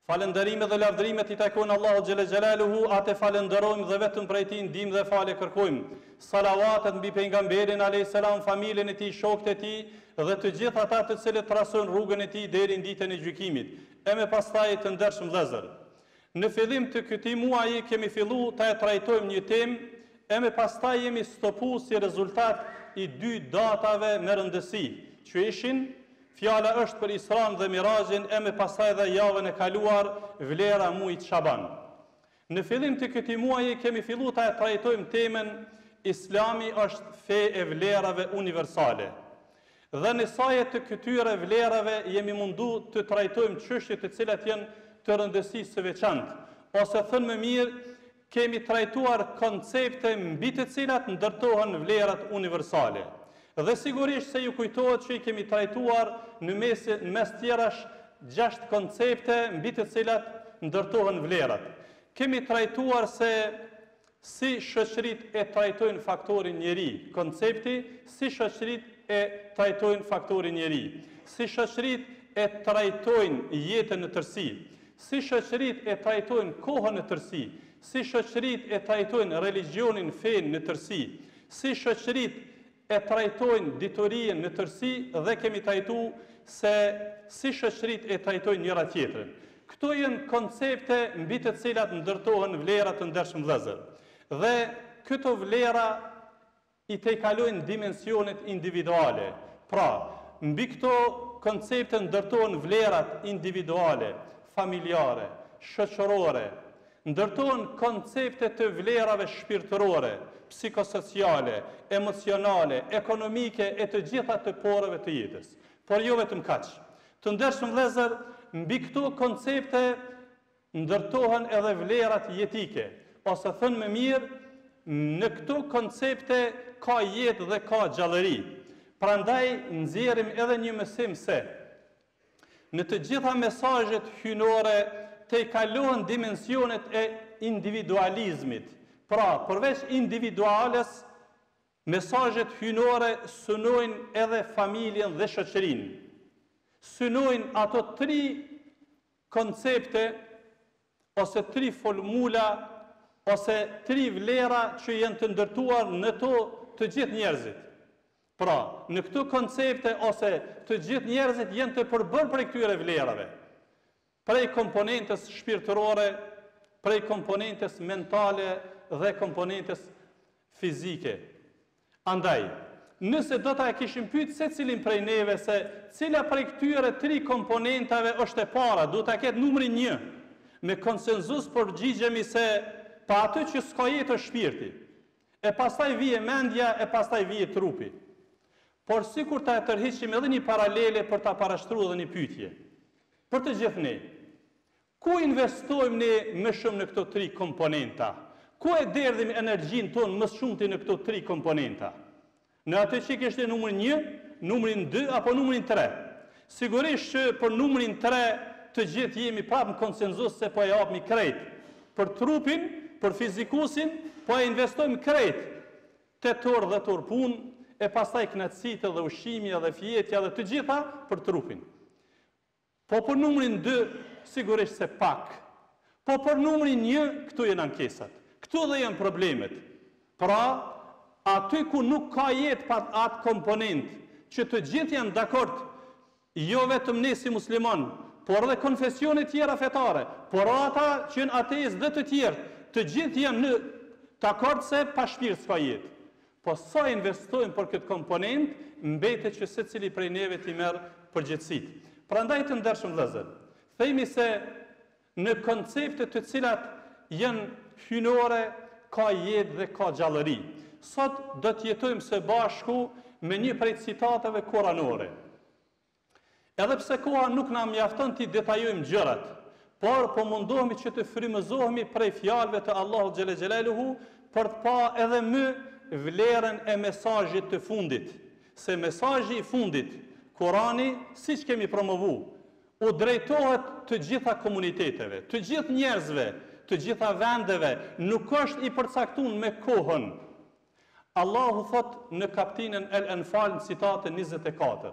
Falënderimet dhe lavdërimet i takojnë Allahut xhelle xhelaluhu, atë falenderojmë dhe vetëm prej tij ndihmë dhe falje kërkojmë. Salavatet mbi pejgamberin alayhis salam, familjen e tij, shokët e tij dhe të gjithë ata të cilët trasojnë rrugën e tij deri në ditën e gjykimit. E me pastaj të ndershëm vëllezër. Në fillim të këtij muaji kemi filluar ta trajtojmë një temë, e me pastaj jemi stopuar si rezultat i dy datave me rëndësi, që ishin fjala është për Isran dhe Mirazhin, e me pastaj dhe javën e kaluar vlera muajit Shaban. Në fillim të këtij muaji kemi filluar ta trajtojmë temën Islami është fe e vlerave universale. Dhe në saje të këtyre vlerave jemi mundu të trajtojmë çështje të cilat janë të rëndësisë së veçantë, ose thënë më mirë, kemi trajtuar koncepte mbi të cilat ndërtohen vlerat universale. Dhe sigurisht se ju kujtohet që i kemi trajtuar në mes tjerash 6 koncepte mbi të cilat ndërtohen vlerat. Kemi trajtuar se si shoqërit e trajtojnë faktorin njeri, koncepti si shoqërit e trajtojnë faktorin njeri, si shoqërit e trajtojnë jetën në tërësi, si shoqërit e trajtojnë kohën në tërësi, si shoqërit e trajtojnë religionin, fen në tërësi, si shoqërit e trajtojnë diturien në tërësi, dhe kemi trajtu se si shoqërit e trajtojnë njëra tjetrën. Këto janë koncepte mbi të cilat ndërtohen vlerat të ndershëm vëllezër. Dhe këto vlera i tejkalojnë dimensionet individuale. Pra, mbi këto koncepte ndërtohen vlerat individuale, familjare, shoqërore, ndërtohen koncepte të vlerave shpirtërore, psikosociale, emocionale, ekonomike e të gjitha të porave të jetës. Por jo vetëm kaq. Të ndershëm vëllezër, mbi këto koncepte ndërtohen edhe vlerat jetike, ose thënë më mirë, në këto koncepte ka jetë dhe ka gjallëri. Prandaj nxjerrim edhe një mësim se në të gjitha mesazhet hyjnore tejkalohen dimensionet e individualizmit. Pra, përveç individuales, mesazhet hyjnore synojnë edhe familjen dhe shoqërinë. Synojnë ato 3 koncepte ose 3 formula ose 3 vlera që janë të ndërtuar në to të gjithë njerëzit. Pra, në këto koncepte ose të gjithë njerëzit janë të përbërë prej këtyre vlerave, prej komponentës shpirtërore, prej komponentës mentale dhe komponentës fizike. Andaj, nëse do ta kishim pyet secilin prej neve se cila prej këtyre 3 komponentave është e para, do ta ketë numrin 1. Me konsenzus përgjigjemi se pa atë që s'ka jetë është shpirti. E pastaj vije mendja, e pastaj vije trupi. Por sikur ta tërhiqim edhe një paralele për ta parashtruar edhe një pyetje. Për të gjithë ne, ku investojmë ne më shumë në këto 3 komponenta? Ku e derdhim energjinë tonë më shumëti në këto 3 komponenta? Në atë që kishte numrin 1, numrin 2 apo numrin 3? Sigurisht që për numrin 3 të gjithë jemi prapë në konsenzus se po e japmi krejt. Për trupin, për fizikusin, po e investojmë krejt. 8 orë dhe 8 orë punë, e pastaj knatësitë dhe ushqimia dhe fjetja dhe të gjitha për trupin. Po për numrin 2, sigurisht se pak. Po për numrin 1, këtu janë ankesat. Këtu dhe janë problemet. Pra, aty ku nuk ka jetë pa atë komponent, që të gjithë janë dakord, jo vetëm ne si musliman, por edhe konfesionet tjera fetare, por ata që janë ateist dhe të tjerë, të gjithë janë në dakord se pa shpirt s'ka jetë. Po sa investojmë për këtë komponent, mbetet që secili prej neve t'i merr përgjegjësitë. Prandaj të ndershëm vëllezër, themi se në koncepte të cilat janë hyjnore ka jetë dhe ka gjallëri. Sot do të jetojmë së bashku me një prej citateve koranore. Edhe pse koha nuk na mjafton t'i detajojmë gjërat, por po mundohemi që të frymëzohemi prej fjalëve të Allahut xhelle xhelaluhu për të pa edhe më vlerën e mesazhit të fundit. Se mesazhi i fundit, Kurani, siç kemi promovu, u drejtohet të gjitha komuniteteve, të gjithë njerëzve, të gjitha vendeve, nuk është i përcaktuar me kohën. Allahu thot në kapitullin El-Anfal në citatën 24.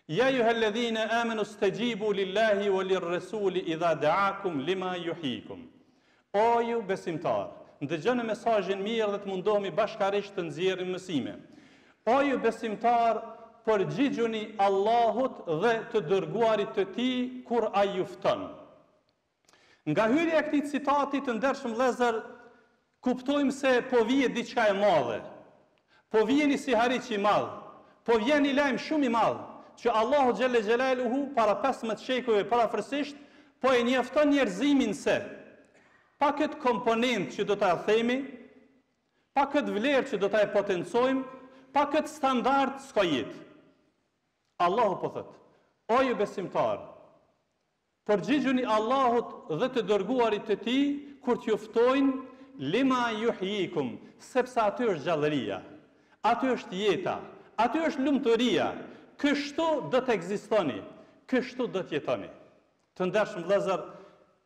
Ja ju helledhine amenu stajibu lillahi wa lirresuli idha da'akum lima yuhikum. O ju besimtar, ndëgjoni mesazhin mirë dhe të mundohemi bashkarisht të nxjerrim mësime. O ju besimtar, përgjigjuni Allahut dhe të dërguarit të tij kur ai ju fton. Nga hyrja e këtij citati të ndershëm vëllezër, kuptojmë se po vije diçka e madhe. Po vjen një sihariç i madh, po vjen një lajm shumë i madh, që Allahu xhelle xhelaluhu para 15 shekujve parafërsisht po e njofton njerëzimin se pa këtë komponent që do ta themi, pa këtë vlerë që do ta potencojmë, pa këtë standard s'ka jetë. Allahu po thot: o ju besimtar, përgjigjuni Allahut dhe të dërguarit të tij kur t'ju ftojnë lima yuhyikum, sepse aty është gjallëria, aty është jeta, aty është lumturia. Kështu do të ekzistoni, kështu do të jetoni. Të ndershëm vëllezër,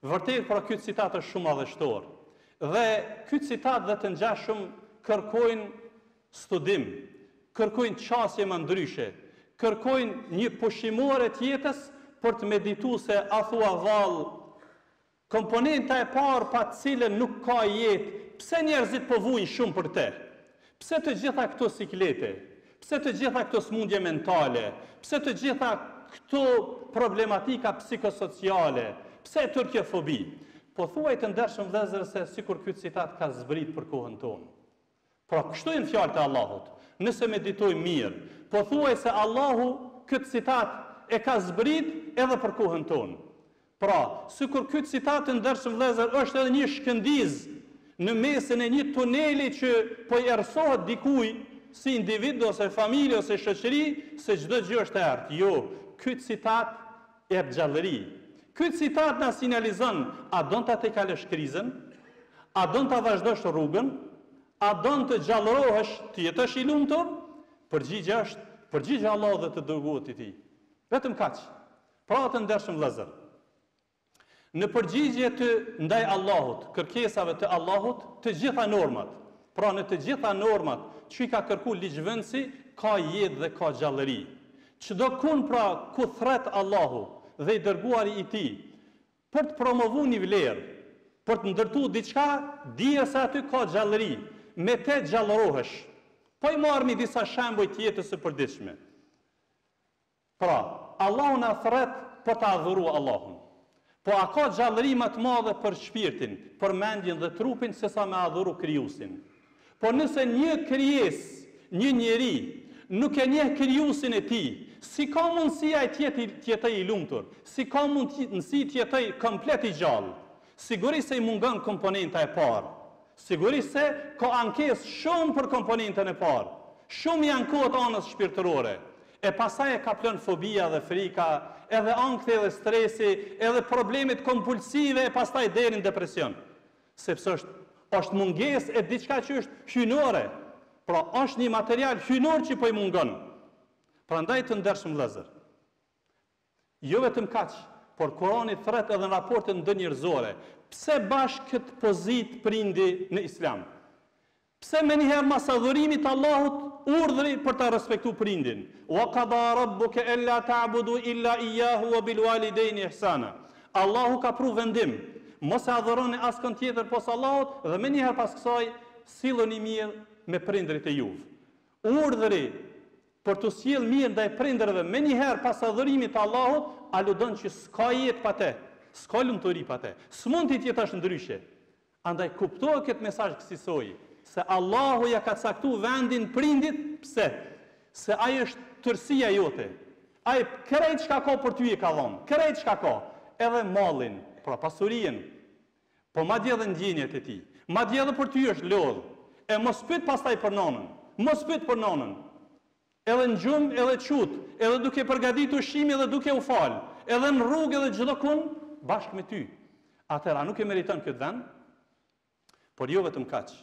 vërtet pra ky citat është shumë madhështor. Dhe ky citat dhe të ngjashëm kërkojnë studim, kërkojnë qasje më ndryshe, kërkojnë një pushimore të jetës për të medituar se a thua vallë, komponenta e parë pa të cilën nuk ka jetë, pse njerëzit po vujnë shumë për te? Pse të gjitha këto siklete? Pse të gjitha këto smundje mentale? Pse të gjitha këto problematika psikosociale? Pse turqefobi? Po thuaj të ndershëm vëllezër se sikur ky citat ka zbrit për kohën tonë. Pra kështu janë fjalët e Allahut. Nëse meditojmë mirë, po thuaj se Allahu këtë citat e ka zbrit edhe për kohën tonë. Pra, sikur ky citat të ndershëm vëllezër është edhe një shkëndiz në mesin e një tuneli që po i errësohet dikujt si individ ose familje ose shoqëri se çdo gjë është e errët. Jo, ky citat e gjallëri. Ky citat na sinjalizon, a don ta tejkalosh krizën? A don ta vazhdosh rrugën? A don të gjallërohesh, të jetosh i lumtur? Përgjigjja është, përgjigja Allahut dhe të dërguarit të tij. Vetëm kaq. Pra të ndershëm vëllezër, në përgjigje të ndaj Allahut, kërkesave të Allahut, të gjitha normat. Pra në të gjitha normat që i ka kërku ligjvendësi, ka jetë dhe ka gjallëri. Çdo kun pra ku thret Allahu dhe i dërguari i tij për të promovuar një vlerë, për të ndërtuar diçka, dije se aty ka gjallëri, me te gjallërohesh. Po i marrni disa shembuj të jetës së përditshme. Pra, Allahu na thret për të adhuruar Allahun. Po a ka gjallëri më të madhe për shpirtin, për mendjen dhe trupin se sa me adhuru krijuesin? Po nëse një krijes, një njeri, nuk e njeh krijuesin e tij, si ka mundësi ai të jetoj i lumtur? Si ka mundësi të jetoj komplet i gjallë? Sigurisht se i mungon komponenta e parë. Sigurisht se ka ankesë shumë për komponentën e parë. Shumë i ankohet anës shpirtërore. E pastaj e kaplon fobia dhe frika, edhe ankthi edhe stresi, edhe problemet kompulsive e pastaj deri në depresion. Sepse është mungesë e diçka që është hyjnore. Pra është një material hyjnor që po i mungon. Prandaj të ndershëm vëllezër, jo vetëm kaq, por Kurani thret edhe në raportet ndënjerëzore. Pse bashkë këtë pozitë prindi në Islam? Pse me njëherë mas adhurimit Allahut urdhri për ta respektuar prindin? Wa qada rabbuka alla ta'budu illa iyyahu wa bil walidayni ihsana. Allahu ka pru vendim, mos e adhuroni askën tjetër posa Allahut dhe me njëherë pas kësaj silloni mirë me prindrit e juve. Urdhri për të sjell mirë ndaj prindërve me njëherë pas adhurimit të Allahut aludon që s'ka jetë pa te, s'ka lumturi pa te, s'mund t'i jetash ndryshe. Andaj kuptohet këtë mesazh kësaj se Allahu ja ka caktuar vendin prindit, pse? Se ai është tërësia jote. Ai krejt çka ka për ty e ka dhënë, krejt çka ka, edhe mallin, pra pasurinë, po madje edhe ndjenjat e tij. Madje edhe për ty është lodh. E mos pyet pastaj për nonën, mos pyet për nonën. Edhe në gjumë, edhe qut, edhe duke përgatitur ushqim, edhe duke u fal, edhe në rrugë, edhe çdo kund bashkë me ty. Atëra nuk e meriton këtë vend? Por jo vetëm kaq.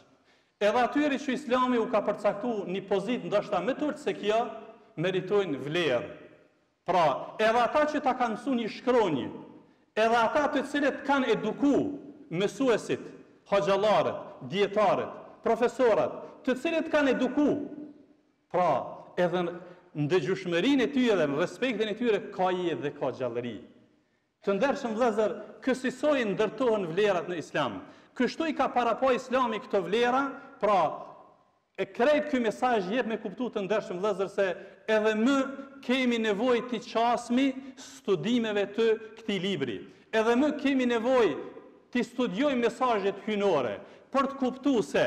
Edhe atyri që Islami u ka përcaktuar një pozitë ndoshta më turt se kjo, meritojnë vlerë. Pra, edhe ata që ta kanë mësuar një shkronjë, edhe ata të cilët kanë edukuar mësuesit, hoxhallarët, dietarët, profesorët, të cilët kanë edukuar, pra, edhe ndëgjushmërinë e tyre dhe në respektin e tyre ka jetë dhe ka gjallëri. Të ndershëm vëllezër, kësaj ndërtohen vlerat në Islam. Kështu i ka parapo Islami këto vlera, pra e krejt ky mesazh jep me kuptu të ndershëm vëllezër se edhe më kemi nevojë të qasmi studimeve të këtij libri. Edhe më kemi nevojë të studiojmë mesazhet hyjnore për të kuptuar se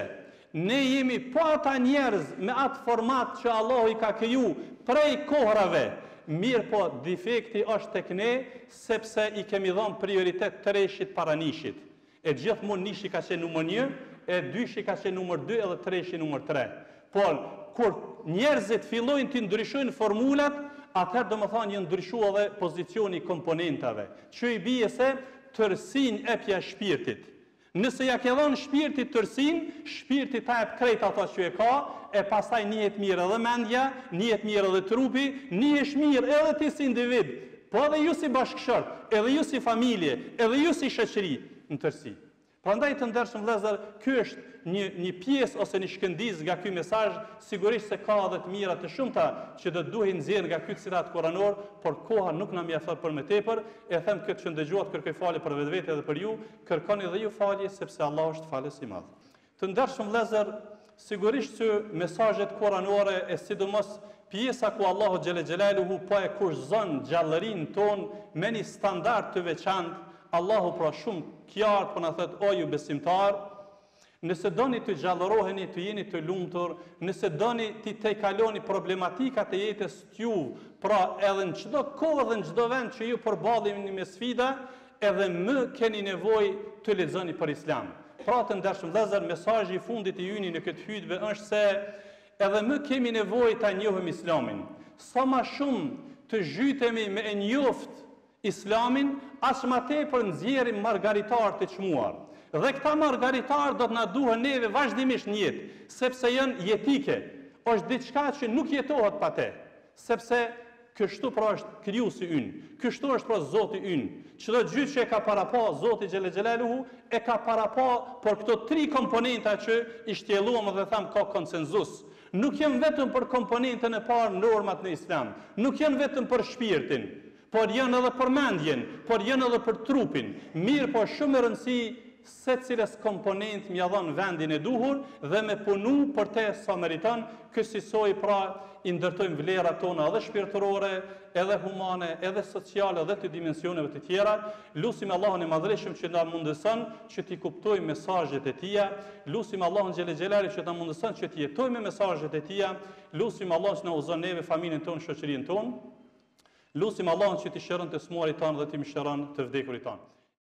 ne jemi pa ata njerëz me atë format që Allahu i ka kriju prej kohrave. Mirë po, defekti është tek ne, sepse i kemi dhënë prioritet treshit para nishit. E gjithmonë nishi ka qenë numër 1, e dyshi ka qenë numër 2 edhe treshi numër 3. Por, kur njerëzit fillojnë të ndryshojnë formulat, atëherë domethënë janë ndryshuar edhe pozicioni i komponentave, që i bie se tërsinë epja shpirtit. Nëse ja ke dhënë shpirtit tërsinë, shpirti ta jep krejt ato që e ka, e pastaj njihet mirë edhe mendja, njihet mirë edhe trupi, njihesh mirë edhe ti si individ, po edhe ju si bashkëshort, edhe ju si familje, edhe ju si shoqëri në tërësi. Prandaj të ndershëm vëllezër, ky është një pjesë ose një shkëndijë nga ky mesazh, sigurisht se ka edhe të mira të shumta që do duhen nxjerr nga ky citat kuranor, por koha nuk na mjafton për më tepër, e them këtë që ndëgjuat kërkoj falje për vetvete dhe për ju, kërkoni edhe ju falje sepse Allah është falës i madh. Të ndershëm vëllezër, sigurisht që mesazhet kuranore e sidomos pjesa ku Allahu xhele xhelaluhu po e kurszon gjallërinë tonë me një standard të veçantë. Allahu pra shumë qartë po na thot o ju besimtar, nëse doni të gjallëroheni, të jeni të lumtur, nëse doni të tejkaloni problematikat e jetës t'ju, pra edhe në çdo kohë dhe në çdo vend që ju përballeni me sfida, edhe më keni nevojë të lexoni për Islam. Pra të ndershëm vëllezër, mesazhi i fundit i yni në këtë hutbë është se edhe më kemi nevojë ta njohim Islamin. Sa më shumë të zhytemi me e njoft Islamin, as më tepër nxjerrim margaritar të çmuar. Dhe këta margaritar do të na duhen neve vazhdimisht në jetë, sepse janë jetike. Është diçka që nuk jetohet pa te, sepse kështu pra është krijuesi ynë. Kështu është pra Zoti ynë. Çdo gjë që e ka parapo Zoti xhele xhelaluhu e ka parapo për këto 3 komponenta që i shtjelluam dhe tham ka konsenzus. Nuk janë vetëm për komponentën e parë normat në Islam, nuk janë vetëm për shpirtin, por janë edhe për mendjen, por janë edhe për trupin. Mirë po shumë e rëndësishme secilës komponent m'ia dhon vendin e duhur dhe me punu për te sa meriton, kësaj pra i ndërtojmë vlerat tona edhe shpirtërore, edhe humane, edhe sociale, edhe të dimensioneve të tjera. Lutim Allahun e Madhreshëm që na mundëson që t'i kuptojmë mesazhet e tija, lutim Allahun xhele xhelali që na mundëson që t'i jetojmë me mesazhet e tija, lutim Allahun që na udhëzon neve familjen tonë, shoqërinë tonë. Lutim Allahun që t'i shëron të smuarit tanë dhe t'i mëshiron të vdekurit tanë.